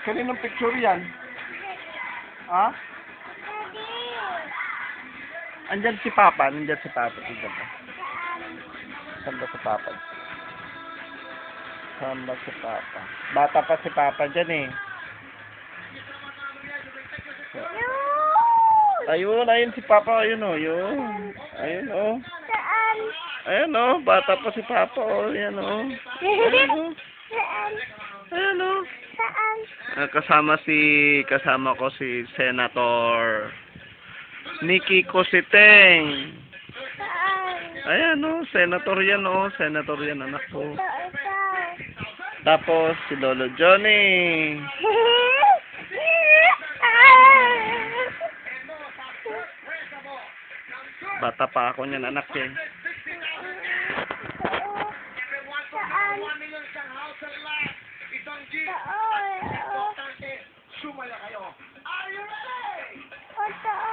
Kaninong picture yan? Ha? Andyan si Papa. Andyan si Papa. Andyan ba? Saan ba si Papa? Saan ba si Papa? Bata pa si Papa dyan eh. Ayun, ayun si Papa. Ayun o. Ayun. Ayun o. Saan? Ayun o. Bata pa si Papa o. Ayan o. Ayun o. Saan? Ayun o. Saan? Kasama ko si Senator Nikki Cositeng. Saan? Ayan o, senator yan o. Senator yan, anak ko. Ito. Tapos, si Lolo Johnny. Bata pa ako niyan, anak eh. Saan?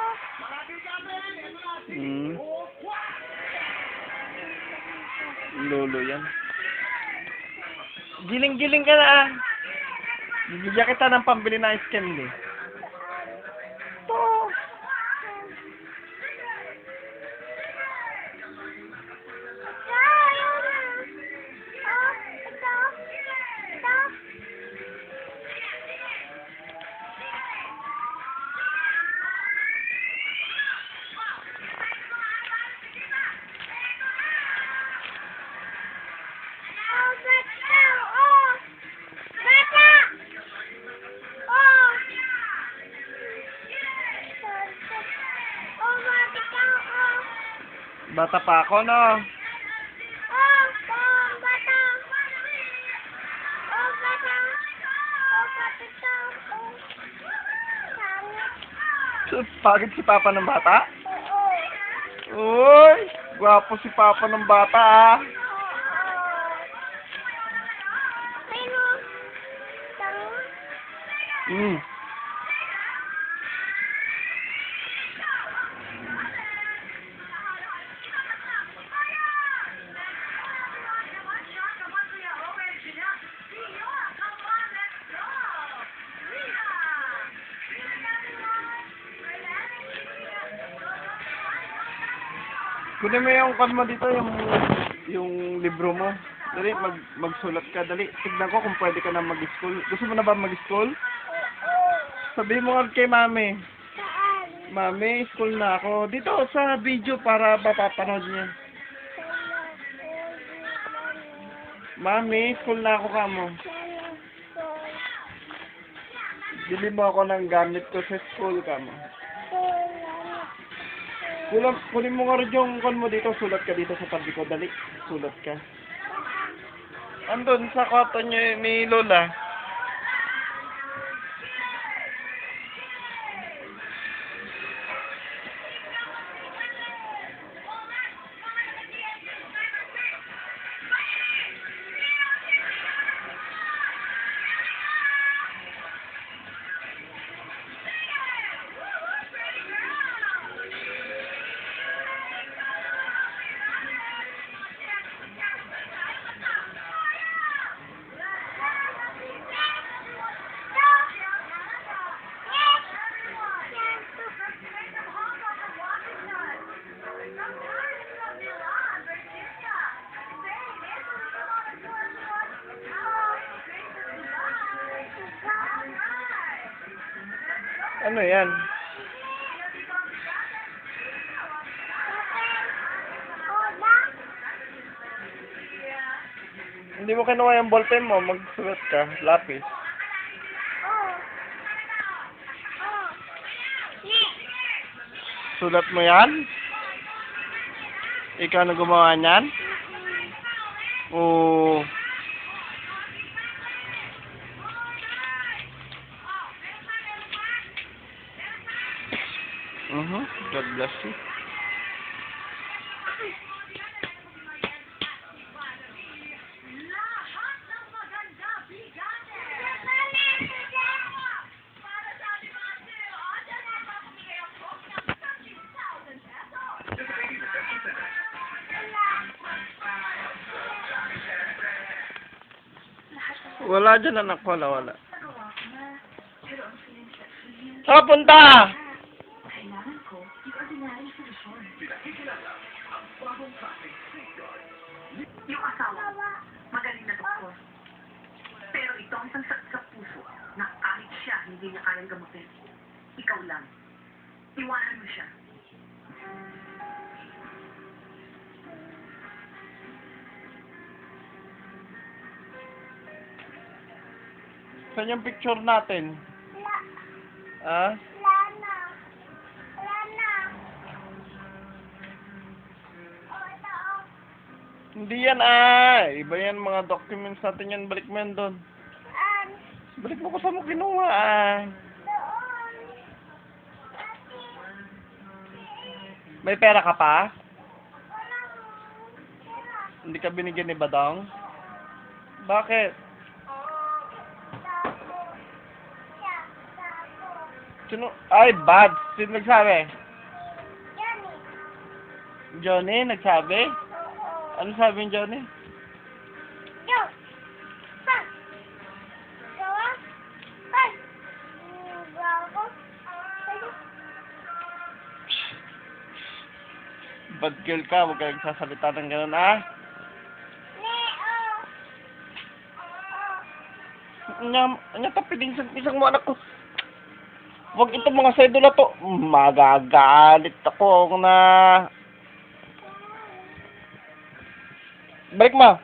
Hmm. Lolo yan. Giling-giling ka na ah. Bibigyan kita ng pambili na ice candy. Bata pa ako, no? Pagod si Papa ng bata? Uy! Gwapo si Papa ng bata, ah. Hmm. Kunin mo yung kwan mo dito, yung libro mo. Dali, magsulat ka. Dali, tignan ko kung pwede ka na mag-school. Gusto mo na ba mag-school? Sabihin mo nga kay Mami. Mami, school na ako. Dito sa video para mapapanood niya. Mami, school na ako kamo. Bili mo ako ng gamit ko sa school kamo. Kunin mo nga rin yung kon mo dito, sulat ka dito sa tabi ko, dali, sulat ka. Andun sa kwarto niyo ni Lola. Ano yan? Hindi mo kinuha yung ballpen mo, magsulat ka, lapis. Sulat mo yan? Ikaw na gumawa niyan? Oo. God bless you. Wala dyan anak, wala. Saan ka punta? Yung asawa, magaling na doktor. Pero ito ang isang sakit sa puso na kahit siya hindi niya kayang gamutin. Ikaw lang. Iwanan mo siya. Saan yung picture natin? Ah? Lana. Lana. Oh, ito, oh. Hindi yan Iba yan mga documents natin yan. Balik mo yan doon. Saan? Balik mo ko saan mo kinuha Doon. Ate. May pera ka pa? Walang pera. Hindi ka binigyan ni Badong? Bakit? Tapo. Siya, tapo. Sino? Ay, bad. Sino nagsabi? Yan Johnny nagsabi? Oo. Ano sabi ni Johnny? Yo! Pa! Gawa? Pa! Gawa? Bad girl ka. Huwag ka nagsasalita ng ganun, Neo! Anya tapiling isang mo anak ko. Huwag ito mga sedula to. Magagalit ako na... Balik mo.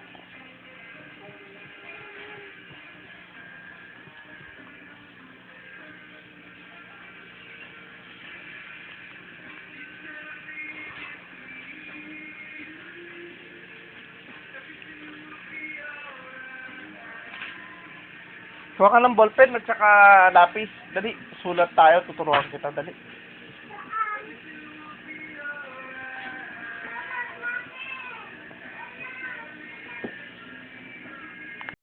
Kuha ka ng ballpen at saka lapis. Dali, sulat tayo. Tuturuan kita. Dali.